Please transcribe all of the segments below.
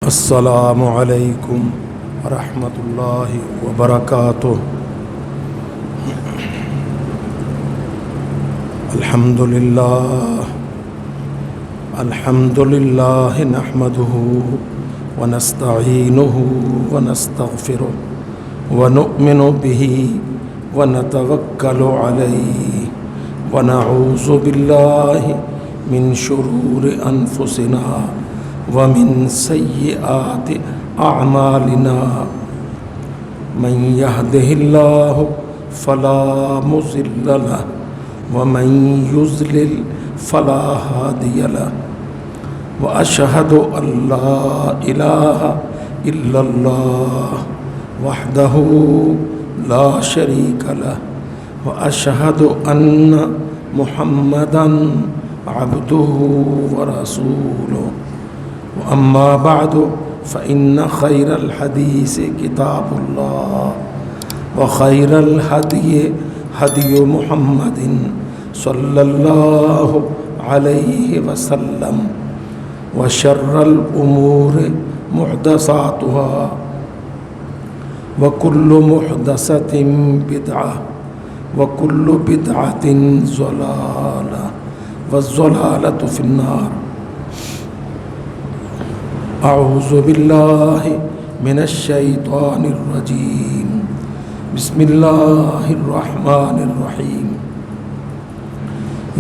السلام علیکم ورحمۃ اللہ وبرکاتہ۔ الحمد للہ نحمده ونستعینه ونستغفره ونؤمن به ونتوکل علیہ ونعوذ باللہ من شرور انفسنا ومن سیئات اعمالنا من يهده الله فلا مضل له ومن يضلل فلا هادي له واشهد ان لا اله الا الله وحده لا شريك له واشهد ان محمدا عبده ورسوله واما بعد فان خير الحديث كتاب الله وخير الهدي هدي محمد صلى الله عليه وسلم وشر الأمور محدثاتها وكل محدثة بدعة وكل بدعة ضلالة والضلالة في النار۔ أعوذ بالله من الشيطان الرجيم، بسم الله الرحمن الرحيم۔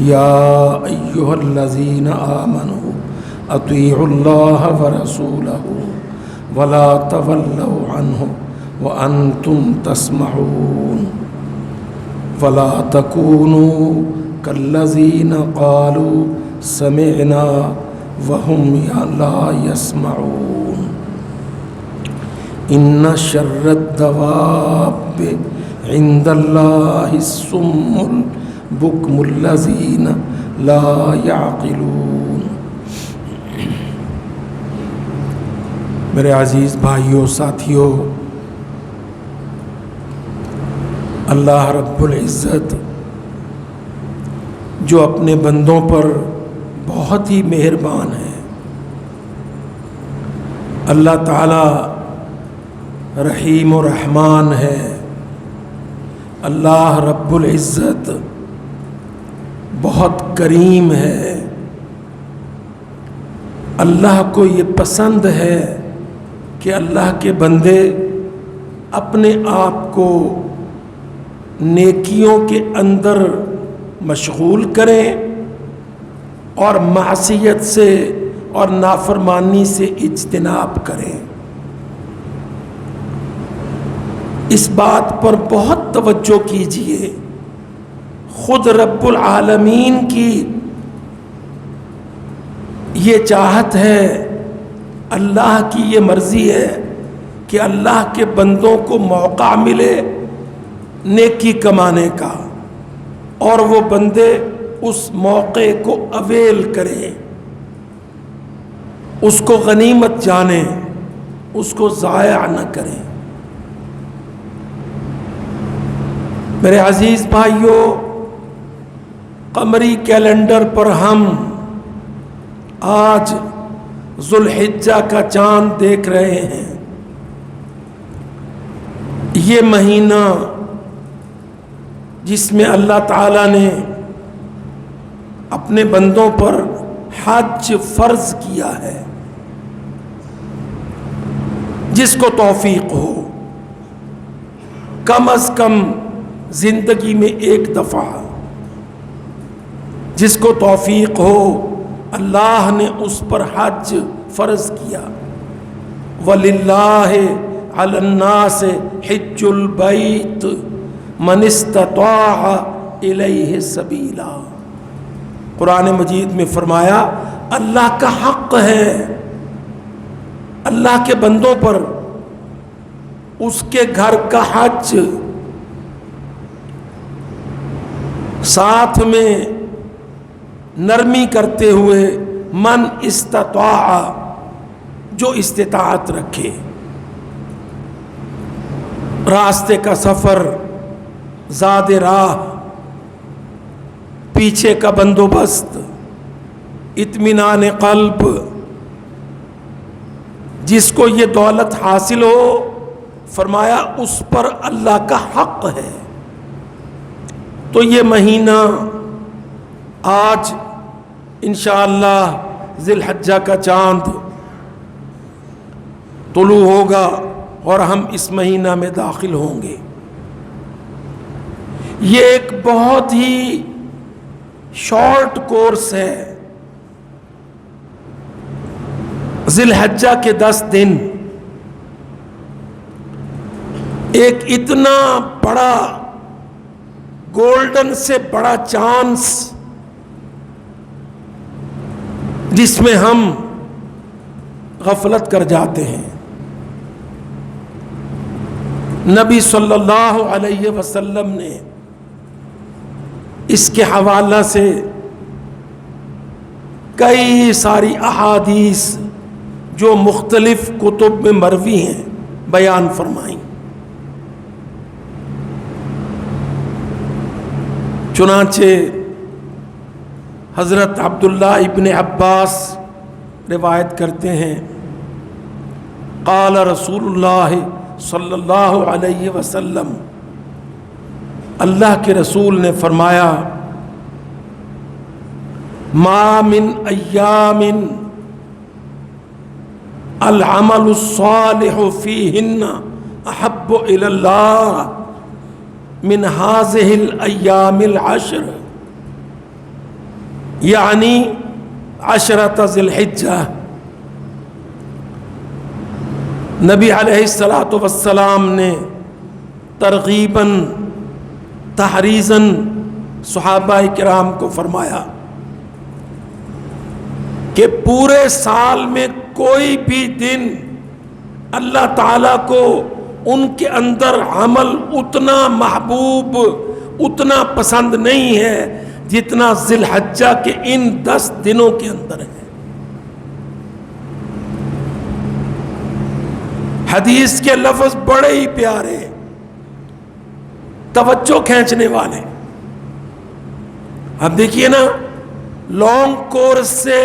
يا أيها الذين آمنوا أطيعوا الله ورسوله ولا تولوا عنه وأنتم تسمعون ولا تكونوا كالذين قالوا سمعنا وهم لا يسمعون إن شر الدواب عند الله الصم البكم الذين لا يعقلون۔ میرے عزیز بھائیوں ساتھیوں، اللہ رب العزت جو اپنے بندوں پر بہت ہی مہربان ہے، اللہ تعالی رحیم و رحمان ہے، اللہ رب العزت بہت کریم ہے۔ اللہ کو یہ پسند ہے کہ اللہ کے بندے اپنے آپ کو نیکیوں کے اندر مشغول کریں اور معصیت سے اور نافرمانی سے اجتناب کریں۔ اس بات پر بہت توجہ کیجیے، خود رب العالمین کی یہ چاہت ہے، اللہ کی یہ مرضی ہے کہ اللہ کے بندوں کو موقع ملے نیکی کمانے کا، اور وہ بندے اس موقع کو اویل کریں، اس کو غنیمت جانیں، اس کو ضائع نہ کریں۔ میرے عزیز بھائیوں، قمری کیلنڈر پر ہم آج ذوالحجہ کا چاند دیکھ رہے ہیں۔ یہ مہینہ جس میں اللہ تعالیٰ نے اپنے بندوں پر حج فرض کیا ہے، جس کو توفیق ہو کم از کم زندگی میں ایک دفعہ، جس کو توفیق ہو اللہ نے اس پر حج فرض کیا۔ وَلِلَّهِ عَلَى النَّاسِ حِجُّ الْبَيْتِ مَنِ اسْتَطَاعَ إِلَيْهِ سَبِيلًا۔ قرآن مجید میں فرمایا اللہ کا حق ہے اللہ کے بندوں پر اس کے گھر کا حج، ساتھ میں نرمی کرتے ہوئے من استطاع، جو استطاعت رکھے، راستے کا سفر، زاد راہ، پیچھے کا بندوبست، اطمینان قلب، جس کو یہ دولت حاصل ہو، فرمایا اس پر اللہ کا حق ہے۔ تو یہ مہینہ آج انشاءاللہ ذی الحجہ کا چاند طلوع ہوگا اور ہم اس مہینہ میں داخل ہوں گے۔ یہ ایک بہت ہی شارٹ کورس ہے۔ ذی الحجہ کے 10 دن ایک اتنا بڑا گولڈن سے بڑا چانس جس میں ہم غفلت کر جاتے ہیں۔ نبی صلی اللہ علیہ وسلم نے اس کے حوالہ سے کئی ساری احادیث جو مختلف کتب میں مروی ہیں بیان فرمائیں۔ چنانچہ حضرت عبداللہ ابن عباس روایت کرتے ہیں، قال رسول اللہ صلی اللہ علیہ وسلم، اللہ کے رسول نے فرمایا، ما من ایام العمل الصالح فیہن احب الی اللہ من هذه الایام العشر، یعنی عشرۃ ذی الحجہ۔ نبی علیہ السلام نے ترغیباً تحریزاً صحابہ کرام کو فرمایا کہ پورے سال میں کوئی بھی دن اللہ تعالیٰ کو ان کے اندر عمل اتنا محبوب، اتنا پسند نہیں ہے جتنا ذی الحجہ کے ان 10 دنوں کے اندر ہے۔ حدیث کے لفظ بڑے ہی پیارے، توجہ کھینچنے والے۔ اب دیکھیے نا، لانگ کورس سے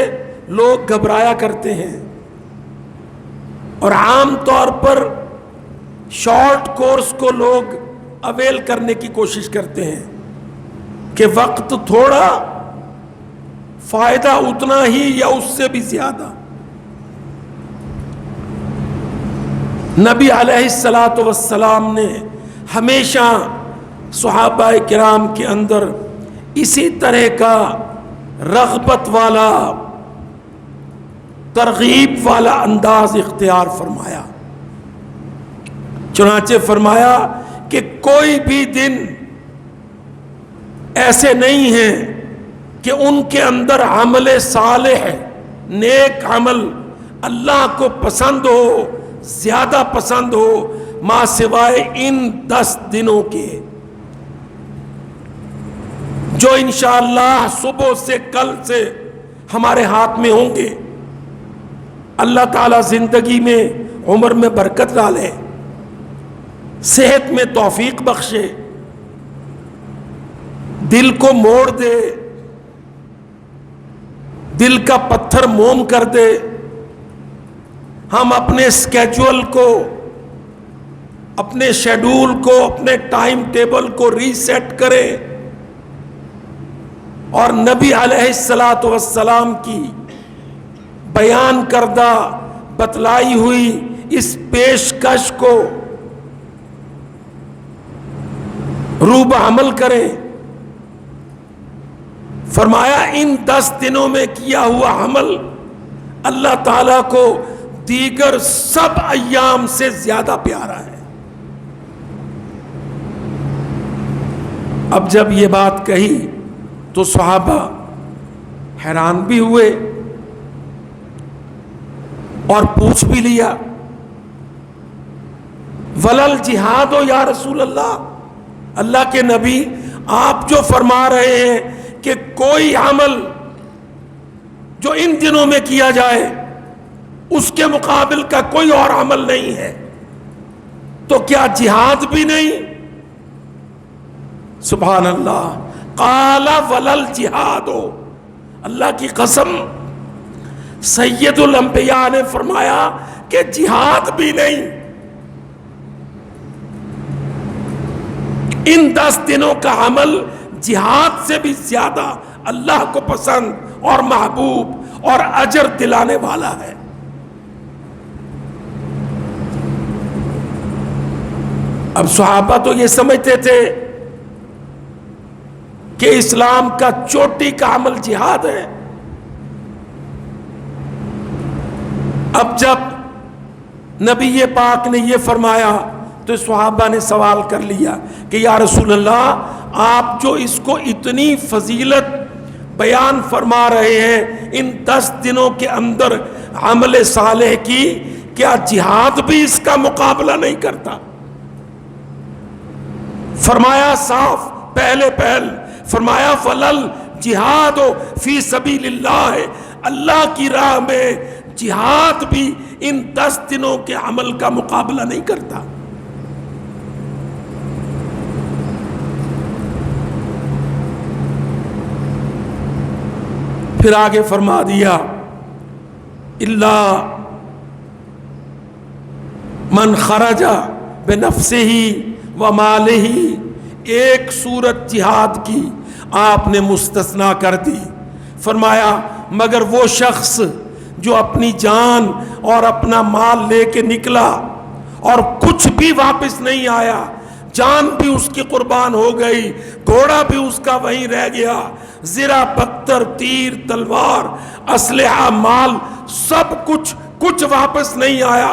لوگ گھبرایا کرتے ہیں اور عام طور پر شارٹ کورس کو لوگ اویل کرنے کی کوشش کرتے ہیں کہ وقت تھوڑا، فائدہ اتنا ہی یا اس سے بھی زیادہ۔ نبی علیہ السلام نے ہمیشہ صحابہ کرام کے اندر اسی طرح کا رغبت والا، ترغیب والا انداز اختیار فرمایا۔ چنانچہ فرمایا کہ کوئی بھی دن ایسے نہیں ہیں کہ ان کے اندر عمل صالح، نیک عمل اللہ کو پسند ہو، زیادہ پسند ہو، ما سوائے ان 10 دنوں کے، جو انشاءاللہ صبح سے کل سے ہمارے ہاتھ میں ہوں گے۔ اللہ تعالیٰ زندگی میں، عمر میں برکت ڈالے، صحت میں توفیق بخشے، دل کو موڑ دے، دل کا پتھر موم کر دے، ہم اپنے اسکیجول کو، اپنے شیڈول کو، اپنے ٹائم ٹیبل کو ریسیٹ کریں اور نبی علیہ السلام کی بیان کردہ، بتلائی ہوئی اس پیشکش کو روب عمل کریں۔ فرمایا ان 10 دنوں میں کیا ہوا عمل اللہ تعالیٰ کو دیگر سب ایام سے زیادہ پیارا ہے۔ اب جب یہ بات کہی تو صحابہ حیران بھی ہوئے اور پوچھ بھی لیا، ولل جہاد ہو یا رسول اللہ، اللہ کے نبی آپ جو فرما رہے ہیں کہ کوئی عمل جو ان دنوں میں کیا جائے اس کے مقابل کا کوئی اور عمل نہیں ہے، تو کیا جہاد بھی نہیں؟ سبحان اللہ۔ قال ولل جہاد ہو، اللہ کی قسم، سید الانبیاء نے فرمایا کہ جہاد بھی نہیں. ان 10 دنوں کا عمل جہاد سے بھی زیادہ اللہ کو پسند اور محبوب اور اجر دلانے والا ہے. اب صحابہ تو یہ سمجھتے تھے کہ اسلام کا چوٹی کا عمل جہاد ہے. اب جب نبی پاک نے یہ فرمایا تو صحابہ نے سوال کر لیا کہ یا رسول اللہ، آپ جو اس کو اتنی فضیلت بیان فرما رہے ہیں ان 10 دنوں کے اندر عمل صالح کی، کیا جہاد بھی اس کا مقابلہ نہیں کرتا؟ فرمایا صاف پہلے پہل، فرمایا فلل جہاد فی سبیل اللہ، اللہ کی راہ میں جہاد بھی ان 10 دنوں کے عمل کا مقابلہ نہیں کرتا. پھر آگے فرما دیا اللہ من خرج بنفسہ و مالہ، ایک صورت جہاد کی آپ نے مستثنا کر دی. فرمایا مگر وہ شخص جو اپنی جان اور اپنا مال لے کے نکلا اور کچھ بھی واپس نہیں آیا، جان بھی اس کی قربان ہو گئی، گھوڑا بھی اس کا وہیں رہ گیا، زرہ پتھر تیر تلوار اسلحہ مال سب کچھ واپس نہیں آیا،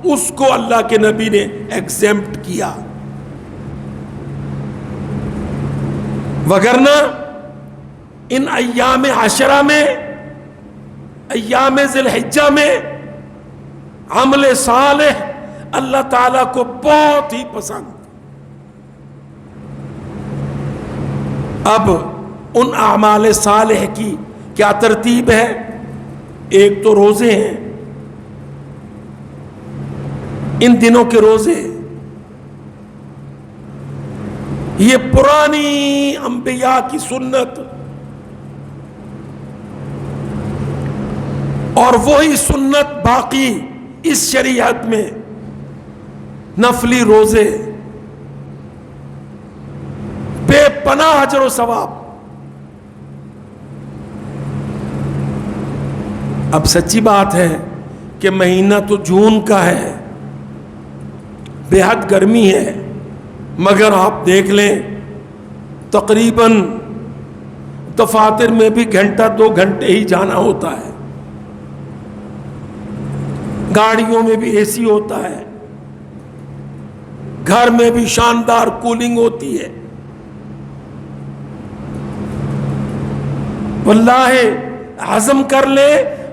اس کو اللہ کے نبی نے ایگزیمپٹ کیا. وگرنہ ان ایام عشرہ میں، ایام ذی الحجہ میں عمل صالح اللہ تعالیٰ کو بہت ہی پسند. اب ان اعمال صالح کی کیا ترتیب ہے؟ ایک تو روزے ہیں، ان دنوں کے روزے یہ پرانی انبیاء کی سنت اور وہی سنت باقی اس شریعت میں، نفلی روزے بے پناہ اجر و ثواب. اب سچی بات ہے کہ مہینہ تو جون کا ہے، بے حد گرمی ہے، مگر آپ دیکھ لیں تقریباً دفاتر میں بھی گھنٹہ 2 گھنٹے ہی جانا ہوتا ہے، گاڑیوں میں بھی اے سی ہوتا ہے، گھر میں بھی شاندار کولنگ ہوتی ہے. واللہ عزم کر لے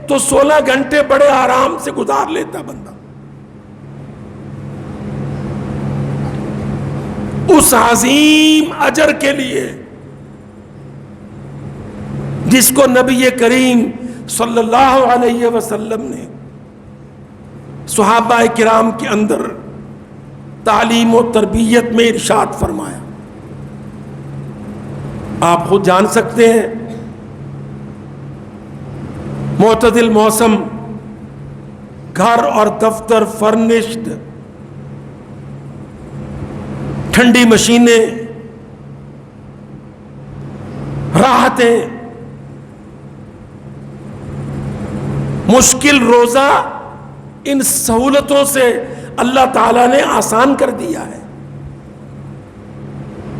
تو 16 گھنٹے بڑے آرام سے گزار لیتا بندہ. اس عظیم اجر کے لیے جس کو نبی کریم صلی اللہ علیہ وسلم نے صحابہ کرام کے اندر تعلیم و تربیت میں ارشاد فرمایا. آپ خود جان سکتے ہیں، معتدل موسم، گھر اور دفتر فرنشڈ، ٹھنڈی مشینیں، راحتیں، مشکل روزہ، ان سہولتوں سے اللہ تعالیٰ نے آسان کر دیا ہے.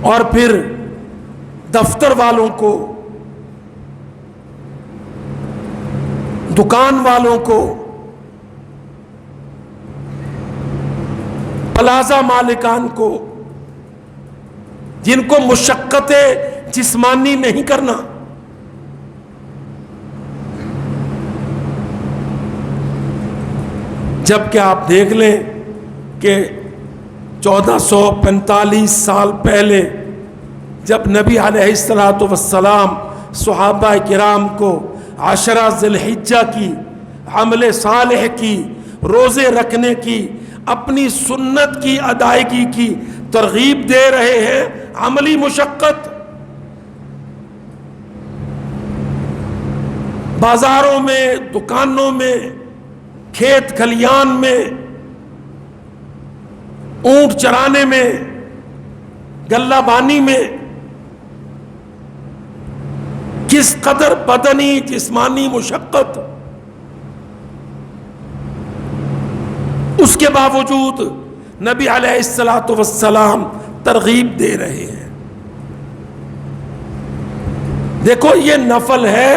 اور پھر دفتر والوں کو، دکان والوں کو، پلازا مالکان کو، جن کو مشقت جسمانی نہیں کرنا، جبکہ آپ دیکھ لیں کہ 1445 سال پہلے جب نبی علیہ السلام صحابہ کرام کو عشرہ ذی الحجہ کی، عمل صالح کی، روزے رکھنے کی، اپنی سنت کی ادائیگی کی ترغیب دے رہے ہیں، عملی مشقت، بازاروں میں، دکانوں میں کھیت کھلیان میں، اونٹ چرانے میں، غلہ بانی میں کس قدر بدنی جسمانی مشقت، اس کے باوجود نبی علیہ الصلوۃ والسلام ترغیب دے رہے ہیں. دیکھو یہ نفل ہے،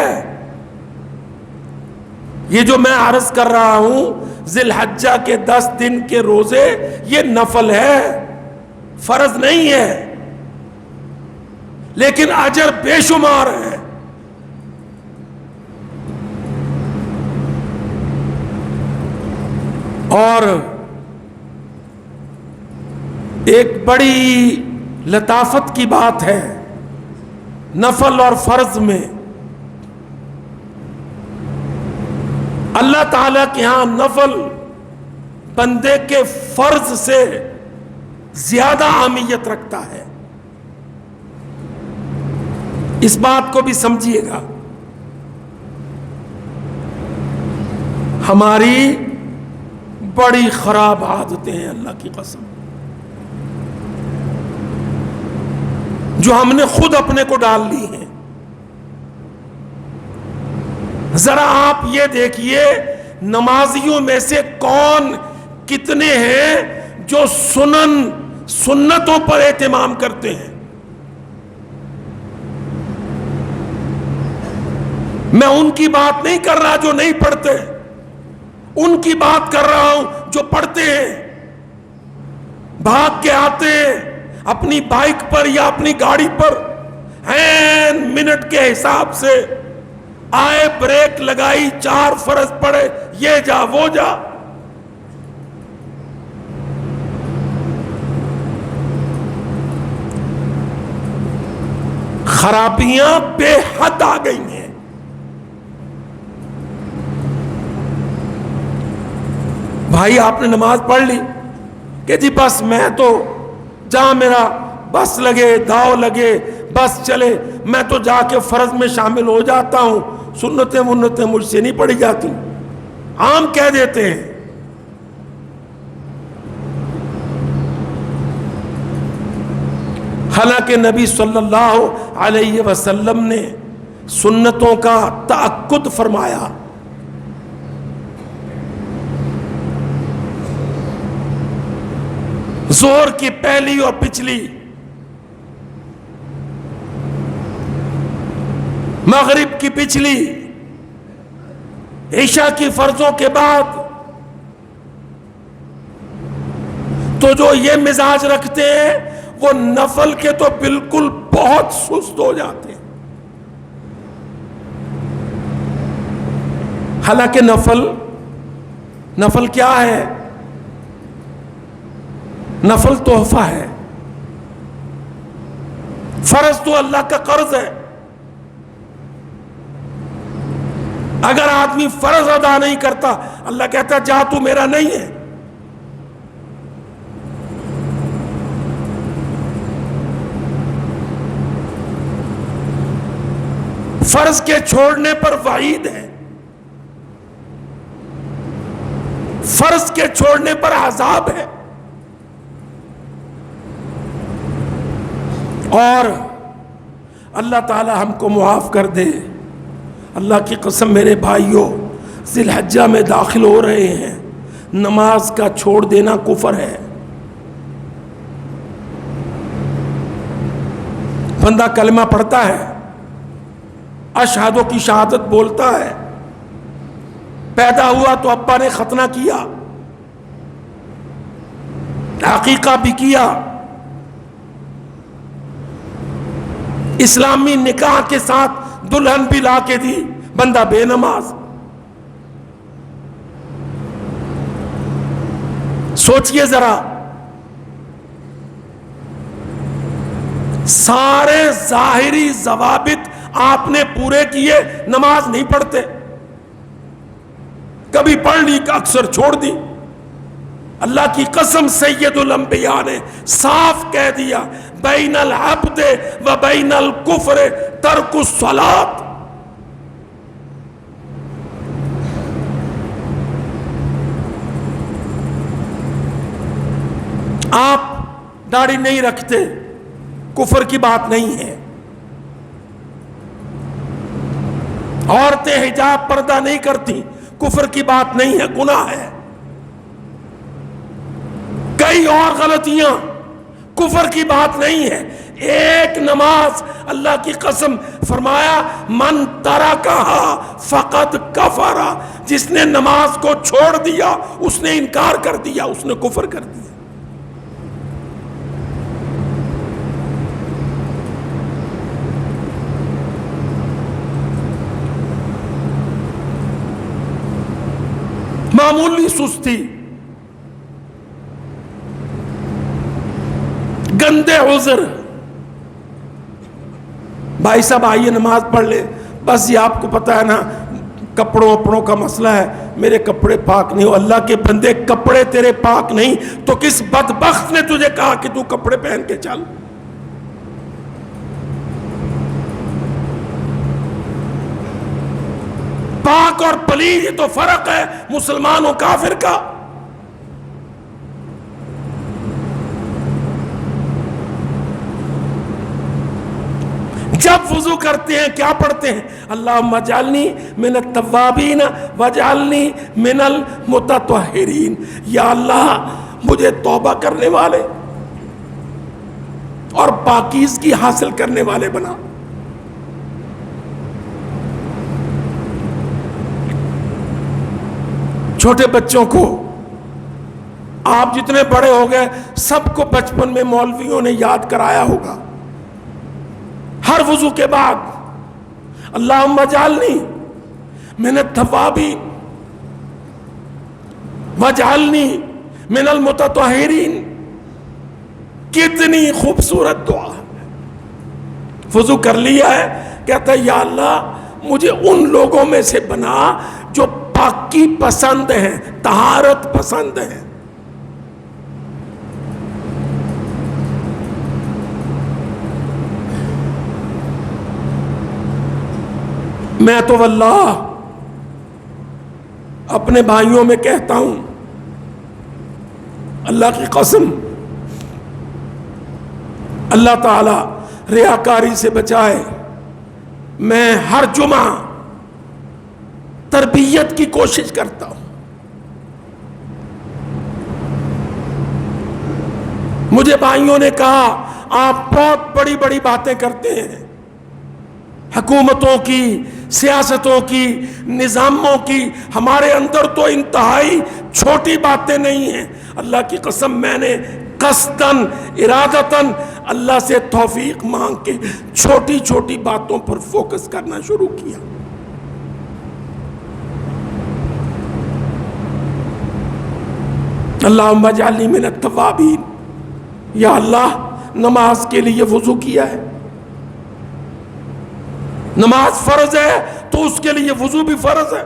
یہ جو میں عرض کر رہا ہوں ذی الحجہ کے 10 دن کے روزے، یہ نفل ہے، فرض نہیں ہے، لیکن اجر بے شمار ہے. اور ایک بڑی لطافت کی بات ہے نفل اور فرض میں. اللہ تعالیٰ کے ہاں نفل بندے کے فرض سے زیادہ اہمیت رکھتا ہے. اس بات کو بھی سمجھیے گا. ہماری بڑی خراب عادتیں ہیں اللہ کی قسم، جو ہم نے خود اپنے کو ڈال لی ہیں. ذرا آپ یہ دیکھیے نمازیوں میں سے کون کتنے ہیں جو سنتوں پر اہتمام کرتے ہیں. میں ان کی بات نہیں کر رہا جو نہیں پڑھتے، ان کی بات کر رہا ہوں جو پڑھتے ہیں. بھاگ کے آتے ہیں اپنی بائک پر یا اپنی گاڑی پر، این منٹ کے حساب سے آئے، بریک لگائی، 4 فرض پڑے، یہ جا وہ جا. خرابیاں بے حد آ گئی ہیں. بھائی آپ نے نماز پڑھ لی کہ جی بس میں تو جہاں میرا بس لگے، داؤ لگے، بس چلے، میں تو جا کے فرض میں شامل ہو جاتا ہوں، سنتیں منتیں مجھ سے نہیں پڑھی جاتی، عام کہہ دیتے ہیں. حالانکہ نبی صلی اللہ علیہ وسلم نے سنتوں کا تأکد فرمایا. ظہر کی پہلی اور پچھلی، مغرب کی پچھلی، عشاء کی فرضوں کے بعد، تو جو یہ مزاج رکھتے ہیں وہ نفل کے تو بالکل بہت سست ہو جاتے ہیں. حالانکہ نفل کیا ہے؟ نفل تحفہ ہے. فرض تو اللہ کا قرض ہے. اگر آدمی فرض ادا نہیں کرتا اللہ کہتا جا تو میرا نہیں ہے. فرض کے چھوڑنے پر وعید ہے، فرض کے چھوڑنے پر عذاب ہے. اور اللہ تعالی ہم کو معاف کر دے. اللہ کی قسم میرے بھائیوں، ذی الحجہ میں داخل ہو رہے ہیں، نماز کا چھوڑ دینا کفر ہے. بندہ کلمہ پڑھتا ہے، اشہدو کی شہادت بولتا ہے، پیدا ہوا تو ابا نے ختنہ کیا، عقیقہ بھی کیا، اسلامی نکاح کے ساتھ دلہن بھی لا کے دی، بندہ بے نماز. سوچئے ذرا، سارے ظاہری ضوابط آپ نے پورے کیے، نماز نہیں پڑھتے، کبھی پڑھ لی کہ اکثر چھوڑ دی. اللہ کی قسم سید الانبیاء نے صاف کہہ دیا بین العبد و بین الکفر ترک الصلاۃ. داڑھی نہیں رکھتے، کفر کی بات نہیں ہے. عورتیں حجاب پردہ نہیں کرتی، کفر کی بات نہیں ہے، گناہ ہے. کئی اور غلطیاں، کفر کی بات نہیں ہے. ایک نماز، اللہ کی قسم فرمایا من ترکھا فقد کفر، جس نے نماز کو چھوڑ دیا اس نے انکار کر دیا، اس نے کفر کر دیا. معمولی سستی، گندے عذر، بھائی صاحب آئیے نماز پڑھ لے، بس یہ آپ کو پتہ ہے نا کپڑوں اپڑوں کا مسئلہ ہے، میرے کپڑے پاک نہیں ہو. اللہ کے بندے کپڑے تیرے پاک نہیں تو کس بدبخت نے تجھے کہا کہ تو کپڑے پہن کے چل؟ پاک اور پلید یہ تو فرق ہے مسلمان و کافر کا. جب وضو کرتے ہیں کیا پڑھتے ہیں؟ اللہم اجعلنی من التوابین واجعلنی من المتطہرین. یا اللہ مجھے توبہ کرنے والے اور پاکیزگی حاصل کرنے والے بنا. چھوٹے بچوں کو، آپ جتنے بڑے ہو گئے سب کو بچپن میں مولویوں نے یاد کرایا ہوگا ہر وضو کے بعد اللہم اجعلنی من التوابین واجعلنی من المتطہرین. کتنی خوبصورت دعا. وضو کر لیا ہے، کہتا ہے یا اللہ مجھے ان لوگوں میں سے بنا جو پاکی پسند ہیں، طہارت پسند ہیں. میں تو واللہ اپنے بھائیوں میں کہتا ہوں، اللہ کی قسم، اللہ تعالی ریاکاری سے بچائے. میں ہر جمعہ تربیت کی کوشش کرتا ہوں. مجھے بھائیوں نے کہا آپ بہت بڑی بڑی باتیں کرتے ہیں، حکومتوں کی، سیاستوں کی، نظاموں کی. ہمارے اندر تو انتہائی چھوٹی باتیں نہیں ہیں. اللہ کی قسم میں نے قصداً ارادتاً اللہ سے توفیق مانگ کے چھوٹی چھوٹی باتوں پر فوکس کرنا شروع کیا. اللہم اجعلنی من التوابین. یا اللہ نماز کے لیے وضو کیا ہے، نماز فرض ہے تو اس کے لیے وضو بھی فرض ہے.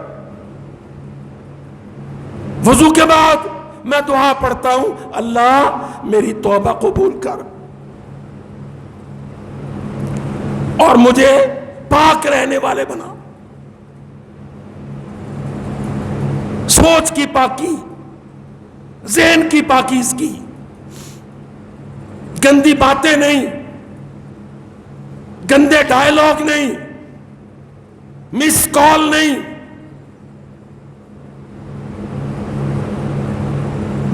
وضو کے بعد میں دعا پڑھتا ہوں اللہ میری توبہ قبول کر اور مجھے پاک رہنے والے بنا. سوچ کی پاکی، ذہن کی پاکیزگی، گندی باتیں نہیں، گندے ڈائلاگ نہیں، مس کال نہیں،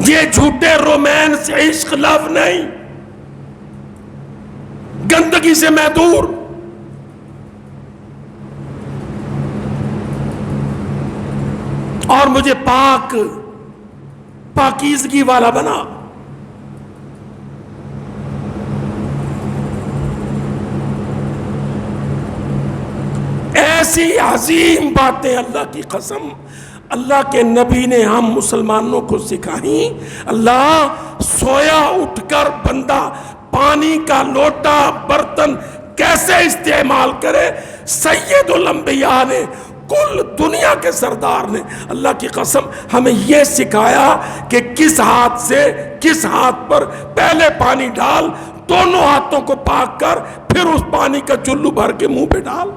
یہ جھوٹے رومانس عشق لو نہیں، گندگی سے میں دور. اور مجھے پاکیزگی والا بنا. ایسی عظیم باتیں اللہ کی قسم اللہ کے نبی نے ہم مسلمانوں کو سکھائیں. اللہ سویا اٹھ کر بندہ پانی کا لوٹا برتن کیسے استعمال کرے. سید الانبیاء نے، کل دنیا کے سردار نے اللہ کی قسم ہمیں یہ سکھایا کہ کس ہاتھ سے کس ہاتھ پر پہلے پانی ڈال، دونوں ہاتھوں کو پاک کر، پھر اس پانی کا چلو بھر کے منہ پہ ڈال.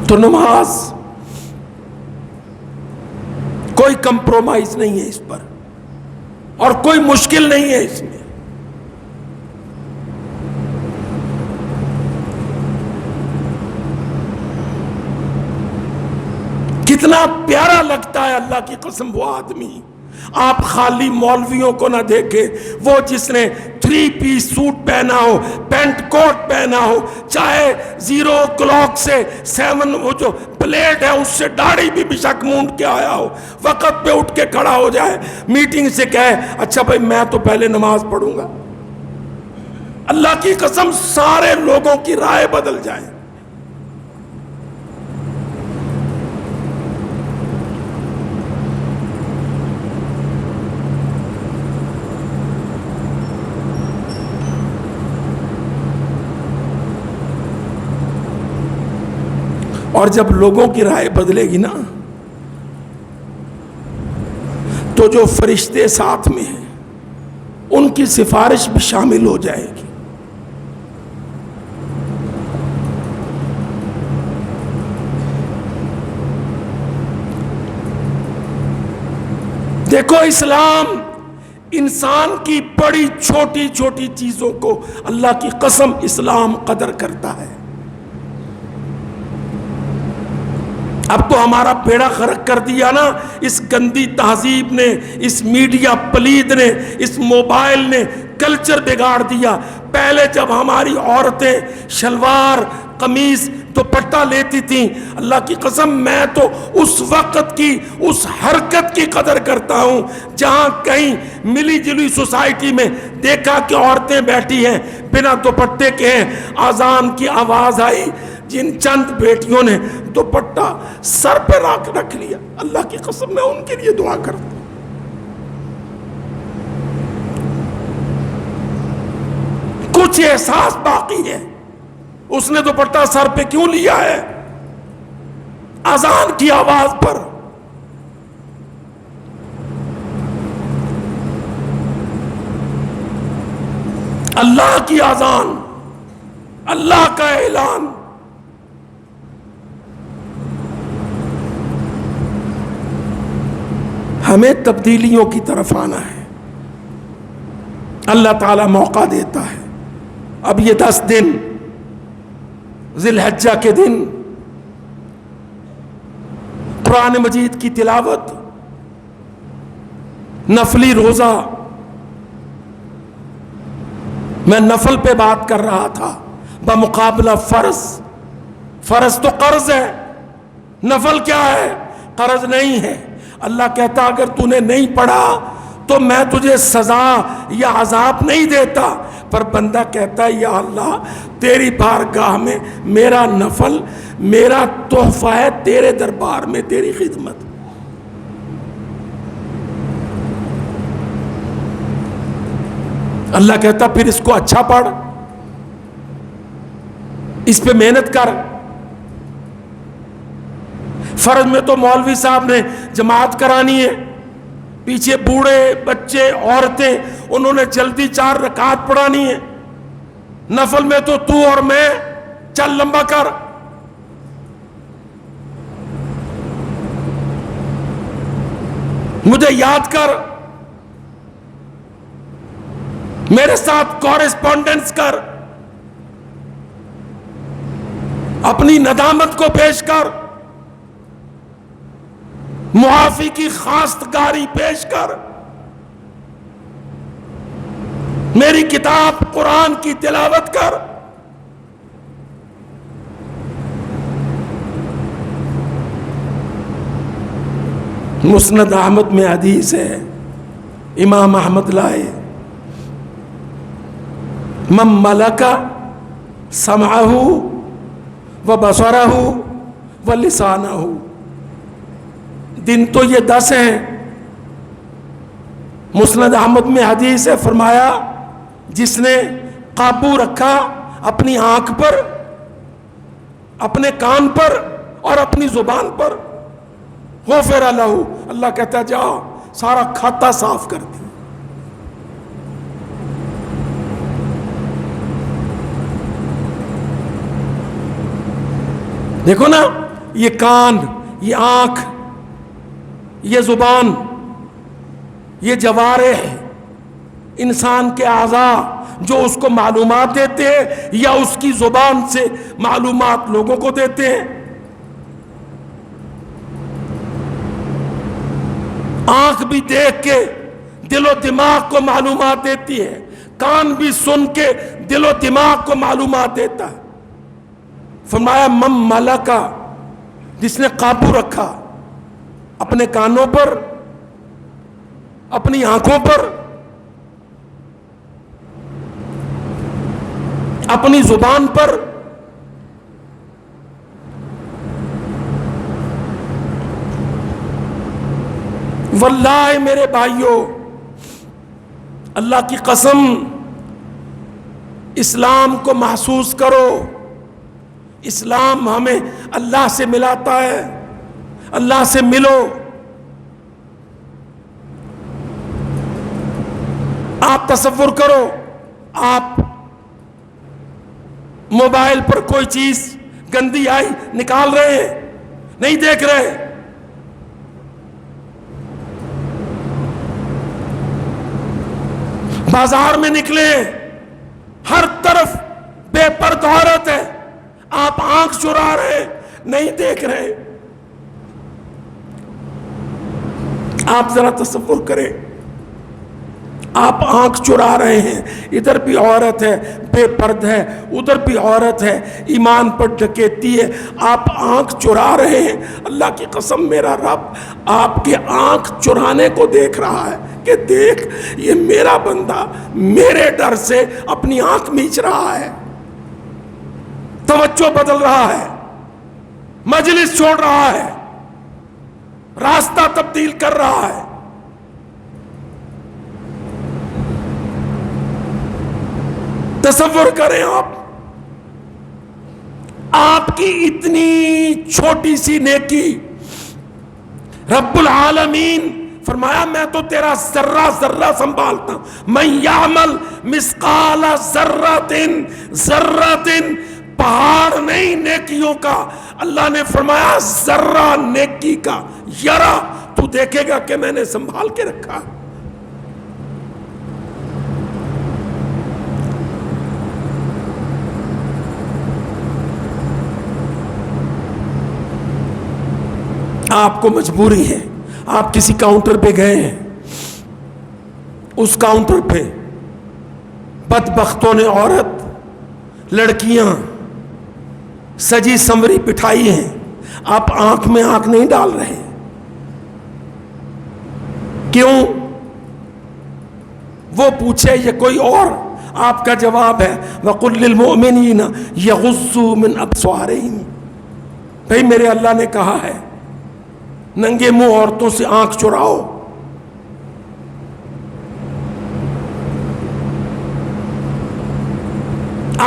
تو نماز کوئی کمپرومائز نہیں ہے اس پر، اور کوئی مشکل نہیں ہے اس میں۔ کتنا پیارا لگتا ہے اللہ کی قسم وہ آدمی۔ آپ خالی مولویوں کو نہ دیکھیں، وہ جس نے 3 پیس سوٹ پہنا ہو، پینٹ کوٹ پہنا ہو، چاہے 0 o'clock سے 7 وہ جو پلیٹ ہے اس سے داڑھی بھی بشک مونڈ کے آیا ہو، وقت پہ اٹھ کے کھڑا ہو جائے، میٹنگ سے کہے اچھا بھائی میں تو پہلے نماز پڑھوں گا، اللہ کی قسم سارے لوگوں کی رائے بدل جائے۔ اور جب لوگوں کی رائے بدلے گی نا تو جو فرشتے ساتھ میں ہیں ان کی سفارش بھی شامل ہو جائے گی۔ دیکھو اسلام انسان کی بڑی چھوٹی چھوٹی چیزوں کو اللہ کی قسم اسلام قدر کرتا ہے۔ اب تو ہمارا بیڑا غرق کر دیا نا اس گندی تہذیب نے، اس میڈیا پلید نے، اس موبائل نے کلچر بگاڑ دیا۔ پہلے جب ہماری عورتیں شلوار قمیص دوپٹہ لیتی تھیں، اللہ کی قسم میں تو اس وقت کی اس حرکت کی قدر کرتا ہوں جہاں کہیں ملی جلی سوسائٹی میں دیکھا کہ عورتیں بیٹھی ہیں بنا دوپٹے کے ہیں، اذان کی آواز آئی، جن چند بیٹیوں نے دوپٹہ سر پہ رکھ لیا، اللہ کی قسم میں ان کے لیے دعا کرتا ہوں۔ کچھ احساس باقی ہے، اس نے دوپٹہ سر پہ کیوں لیا ہے؟ اذان کی آواز پر۔ اللہ کی اذان، اللہ کا اعلان۔ ہمیں تبدیلیوں کی طرف آنا ہے، اللہ تعالیٰ موقع دیتا ہے۔ اب یہ 10 دن ذی الحجہ کے دن قرآن مجید کی تلاوت، نفلی روزہ، میں نفل پہ بات کر رہا تھا بمقابلہ فرض۔ فرض تو قرض ہے، نفل کیا ہے؟ قرض نہیں ہے۔ اللہ کہتا اگر تو نے نہیں پڑھا تو میں تجھے سزا یا عذاب نہیں دیتا، پر بندہ کہتا ہے یا اللہ تیری بارگاہ میں میرا نفل، میرا تحفہ ہے تیرے دربار میں تیری خدمت۔ اللہ کہتا پھر اس کو اچھا پڑھ، اس پہ محنت کر۔ فرض میں تو مولوی صاحب نے جماعت کرانی ہے، پیچھے بوڑھے بچے عورتیں انہوں نے جلدی 4 رکعت پڑھانی ہے۔ نفل میں تو تو اور میں چل لمبا کر۔ مجھے یاد کر، میرے ساتھ کورسپونڈنس کر، اپنی ندامت کو پیش کر، معافی کی خواستگاری پیش کر، میری کتاب قرآن کی تلاوت کر۔ مسند احمد میں حدیث ہے، امام احمد لائے، من ملک سمعہ و بصرہ و لسانہ۔ دن تو یہ 10 ہیں۔ مسند احمد میں حدیث ہے، فرمایا جس نے قابو رکھا اپنی آنکھ پر، اپنے کان پر اور اپنی زبان پر، غفر لہ، اللہ کہتا جا سارا کھاتا صاف کر دی۔ دیکھو نا یہ کان، یہ آنکھ، یہ زبان، یہ جوارح، انسان کے اعضاء جو اس کو معلومات دیتے ہیں یا اس کی زبان سے معلومات لوگوں کو دیتے ہیں. آنکھ بھی دیکھ کے دل و دماغ کو معلومات دیتی ہے، کان بھی سن کے دل و دماغ کو معلومات دیتا ہے. فرمایا من ملکا، جس نے قابو رکھا اپنے کانوں پر، اپنی آنکھوں پر، اپنی زبان پر، واللہ میرے بھائیوں، اللہ کی قسم، اسلام کو محسوس کرو. اسلام ہمیں اللہ سے ملاتا ہے. اللہ سے ملو. آپ تصور کرو، آپ موبائل پر کوئی چیز گندی آئی نکال رہے ہیں، نہیں دیکھ رہے. بازار میں نکلے، ہر طرف بے پردہ عورت ہے، آپ آنکھ چرا رہے، نہیں دیکھ رہے. آپ ذرا تصور کریں، آپ آنکھ چرا رہے ہیں، ادھر بھی عورت ہے بے پرد ہے، ادھر بھی عورت ہے ایمان پر ڈکیتی ہے، آپ آنکھ چرا رہے ہیں. اللہ کی قسم میرا رب آپ کے آنکھ چرانے کو دیکھ رہا ہے کہ دیکھ یہ میرا بندہ میرے ڈر سے اپنی آنکھ میچ رہا ہے، توجہ بدل رہا ہے، مجلس چھوڑ رہا ہے، راستہ تبدیل کر رہا ہے. تصور کریں آپ کی اتنی چھوٹی سی نیکی، رب العالمین فرمایا میں تو تیرا ذرہ ذرہ سنبھالتا ہوں. من یعمل مثقال ذرۃ، ذرۃ پہاڑ نہیں نیکیوں کا، اللہ نے فرمایا ذرہ نیکی کا، یرا تو دیکھے گا کہ میں نے سنبھال کے رکھا. آپ کو مجبوری ہے، آپ کسی کاؤنٹر پہ گئے ہیں، اس کاؤنٹر پہ بدبختوں نے عورت، لڑکیاں سجی سنوری بٹھائی ہیں، آپ آنکھ میں آنکھ نہیں ڈال رہے. کیوں؟ وہ پوچھے یا کوئی اور، آپ کا جواب ہے وَقُلْ لِلْمُؤْمِنِينَ يَغُضُّوا مِنْ أَبْصَارِهِمْ. بھئی میرے اللہ نے کہا ہے ننگے منہ عورتوں سے آنکھ چراؤ.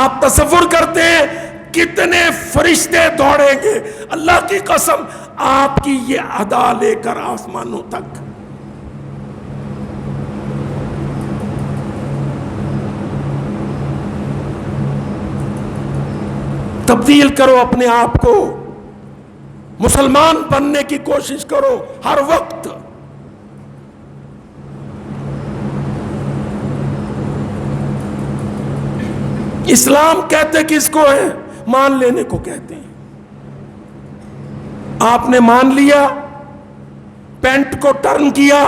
آپ تصور کرتے ہیں کتنے فرشتے دوڑیں گے اللہ کی قسم آپ کی یہ ادا لے کر آسمانوں تک. تبدیل کرو اپنے آپ کو، مسلمان بننے کی کوشش کرو ہر وقت. اسلام کہتے کس کو ہے؟ مان لینے کو کہتے ہیں. آپ نے مان لیا، پینٹ کو ٹرن کیا،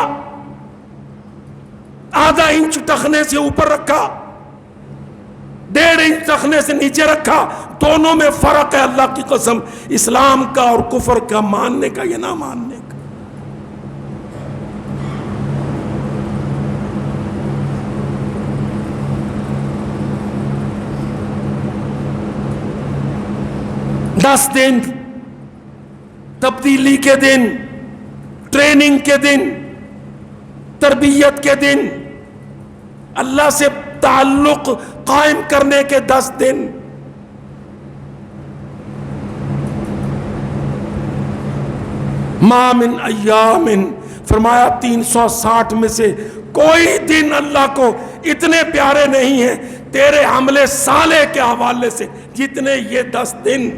آدھا انچ ٹخنے سے اوپر رکھا، 1.5 انچ ٹخنے سے نیچے رکھا، دونوں میں فرق ہے اللہ کی قسم، اسلام کا اور کفر کا، ماننے کا یا نہ ماننے کا. دس دن تبدیلی کے دن، ٹریننگ کے دن، تربیت کے دن، اللہ سے تعلق قائم کرنے کے 10 دن. ما من ایام، فرمایا 360 میں سے کوئی دن اللہ کو اتنے پیارے نہیں ہیں تیرے عمل صالح کے حوالے سے جتنے یہ 10 دن.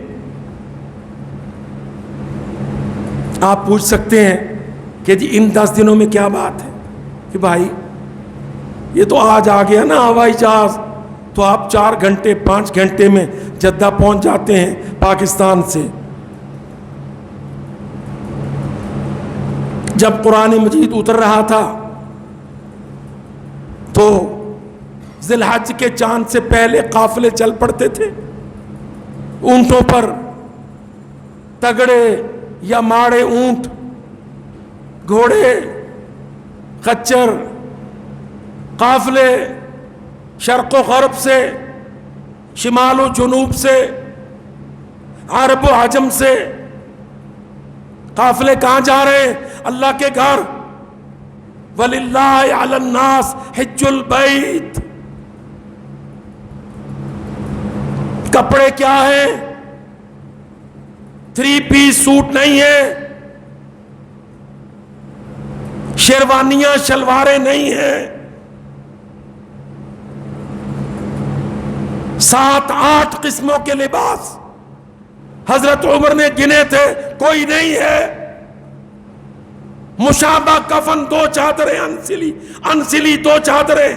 آپ پوچھ سکتے ہیں کہ جی ان 10 دنوں میں کیا بات ہے کہ بھائی یہ تو آج آ گیا نا ہوائی جہاز، تو آپ 4 گھنٹے 5 گھنٹے میں جدہ پہنچ جاتے ہیں پاکستان سے۔ جب قرآن مجید اتر رہا تھا تو ذی الحج کے چاند سے پہلے قافلے چل پڑتے تھے اونٹوں پر، تگڑے یا ماڑے اونٹ، گھوڑے، خچر، قافلے شرق و غرب سے، شمال و جنوب سے، عرب و عجم سے۔ قافلے کہاں جا رہے ہیں؟ اللہ کے گھر۔ وَلِلَّهِ عَلَى النَّاسِ حِجُّ الْبَيْتِ۔ کپڑے کیا ہیں؟ 3 پیس سوٹ نہیں ہے، شیروانیاں شلواریں نہیں ہیں، 7-8 قسموں کے لباس حضرت عمر نے گنے تھے، کوئی نہیں ہے۔ مشابہ کفن 2 چادریں، انسلی 2 چادریں۔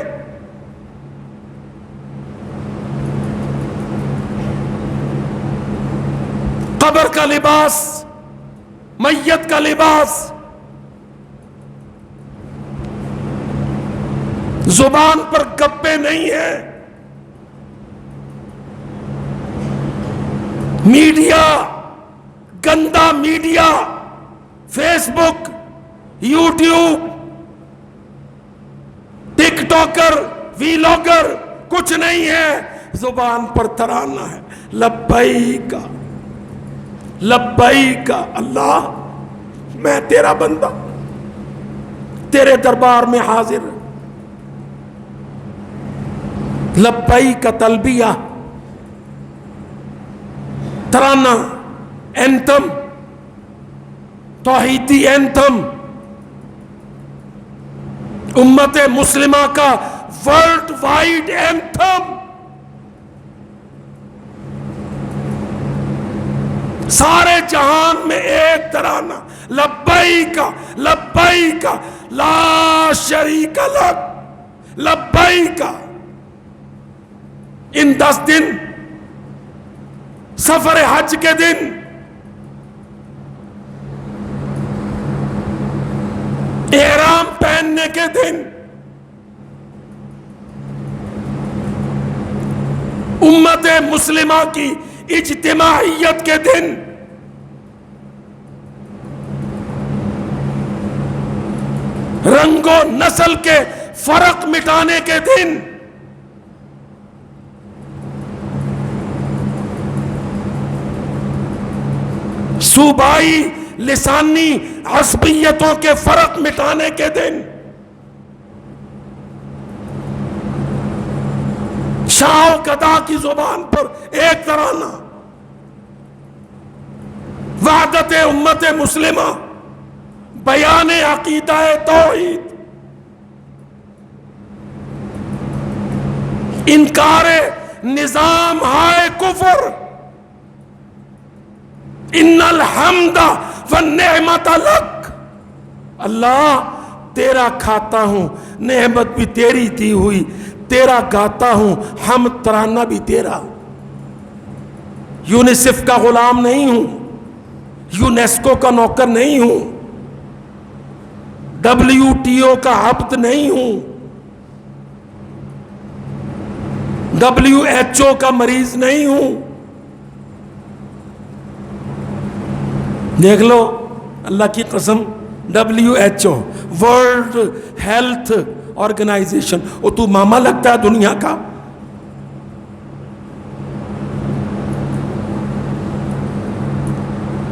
قبر کا لباس، میت کا لباس، زبان پر گپے نہیں ہیں۔ میڈیا، گندا میڈیا، فیس بک، یوٹیوب، ٹک ٹاکر، ویلاگر کچھ نہیں ہے، زبان پر ترانہ ہے، لبیک لبیک اللہ، میں تیرا بندہ تیرے دربار میں حاضر۔ لبیک تلبیہ، ترانہ، اینتم، توحیدی اینتم، امت مسلمہ کا ورلڈ وائڈ اینتم، سارے جہان میں ایک ترانہ، لبیک لبیک لا شریک لک لبیک۔ ان 10 دن، سفر حج کے دن، احرام پہننے کے دن، امت مسلمہ کی اجتماعیت کے دن، رنگ و نسل کے فرق مٹانے کے دن، صوبائی لسانی عصبیتوں کے فرق مٹانے کے دن، شاہ و گدا کی زبان پر ایک ترانہ، وحدت امت مسلمہ، بیان عقیدہ توحید، انکار نظام ہائے کفر، ان الحمد والنعمت لک، اللہ تیرا کھاتا ہوں، نعمت بھی تیری دی ہوئی، تیرا گاتا ہوں، حمد ترانہ بھی تیرا۔ یونیسیف کا غلام نہیں ہوں، یونیسکو کا نوکر نہیں ہوں، WTO کا عبد نہیں ہوں، WHO کا مریض نہیں ہوں۔ دیکھ لو اللہ کی قسم، WHO ورلڈ ہیلتھ آرگنائزیشن، وہ تو ماما لگتا ہے دنیا کا؟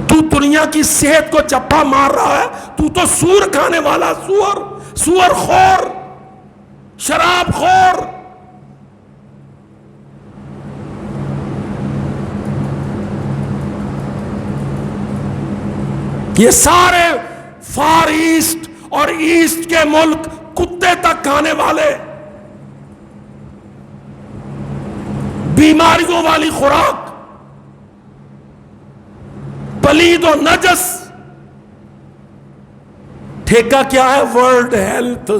تو دنیا کی صحت کو چپا مار رہا ہے، تو سور کھانے والا، سور خور، شراب خور۔ یہ سارے فار ایسٹ اور ایسٹ کے ملک کتے تک کھانے والے، بیماریوں والی خوراک، پلید و نجس، ٹھیکہ کیا ہے؟ World health.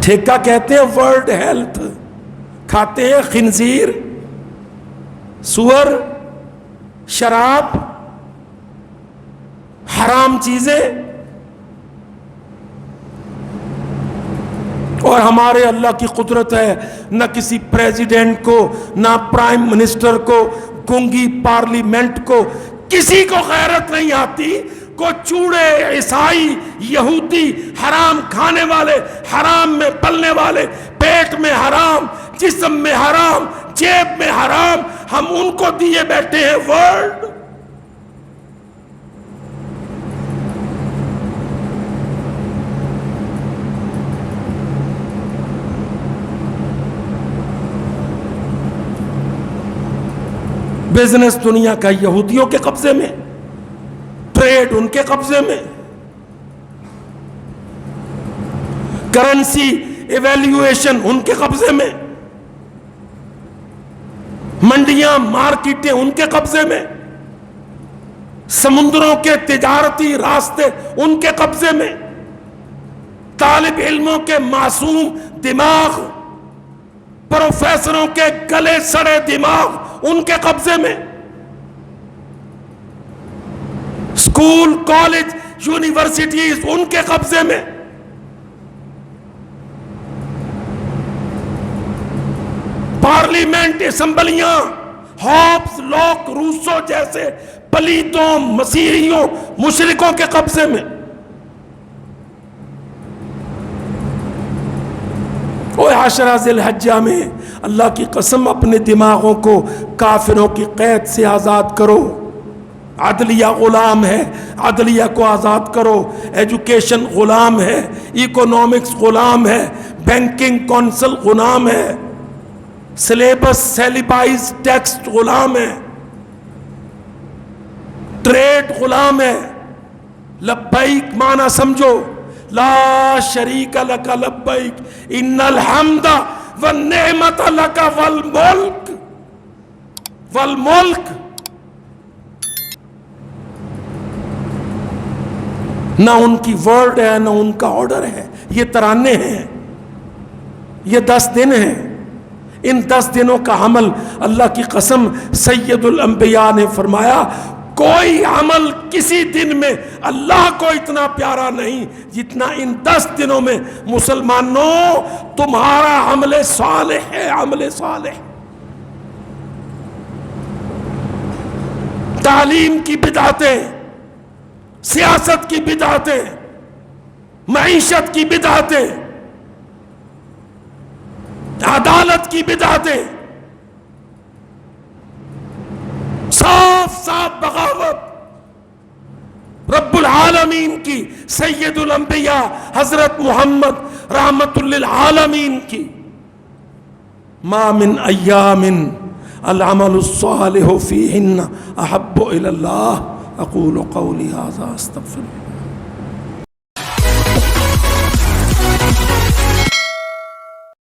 ٹھیکہ کہتے ہیں ورلڈ ہیلتھ. کھاتے ہیں خنزیر، سور، شراب، حرام چیزیں. اور ہمارے اللہ کی قدرت ہے، نہ کسی پریزیڈنٹ کو، نہ پرائم منسٹر کو، گونگی پارلیمنٹ کو، کسی کو غیرت نہیں آتی کو چوڑے، عیسائی، یہودی، حرام کھانے والے، حرام میں پلنے والے، پیٹ میں حرام، جسم میں حرام، جیب میں حرام، ہم ان کو دیے بیٹھے ہیں ورلڈ. بزنس دنیا کا یہودیوں کے قبضے میں، ٹریڈ ان کے قبضے میں، کرنسی ایویلیویشن ان کے قبضے میں، منڈیاں، مارکیٹیں ان کے قبضے میں، سمندروں کے تجارتی راستے ان کے قبضے میں، طالب علموں کے معصوم دماغ، پروفیسروں کے گلے سڑے دماغ ان کے قبضے میں، اسکول، کالج، یونیورسٹیز ان کے قبضے میں. پارلیمنٹ، اسمبلیاں، ہابس، لاک، روسو جیسے پلیتوں، مسیحیوں، مشرکوں کے قبضے میں. عشرہ ذی الحجہ میں اللہ کی قسم اپنے دماغوں کو کافروں کی قید سے آزاد کرو. عدلیہ غلام ہے، عدلیہ کو آزاد کرو. ایجوکیشن غلام ہے، اکنامکس غلام ہے، بینکنگ کونسل غلام ہے، سلیبس سیلیبائز ٹیکسٹ غلام ہے، ٹریڈ غلام ہے. لبیک معنی سمجھو، لا شریک لک لبیک ان الحمد والنعمت لک والملک. والملک نہ ان کی ورڈ ہے، نہ ان کا آرڈر ہے. یہ ترانے ہیں، یہ 10 دن ہیں. ان 10 دنوں کا عمل اللہ کی قسم سید الانبیاء نے فرمایا کوئی عمل کسی دن میں اللہ کو اتنا پیارا نہیں جتنا ان 10 دنوں میں مسلمانوں تمہارا عمل صالح ہے. عمل صالح، تعلیم کی بدعتیں، سیاست کی بدعتیں، معیشت کی بدعتیں، عدالت کی بدعتیں، صاف صاف بغاوت رب العالمین کی، سید الانبیاء حضرت محمد رحمت للعالمین کی. ما من ایام العمل الصالح فیہن احب الی اللہ. اقول قولی ھذا استغفر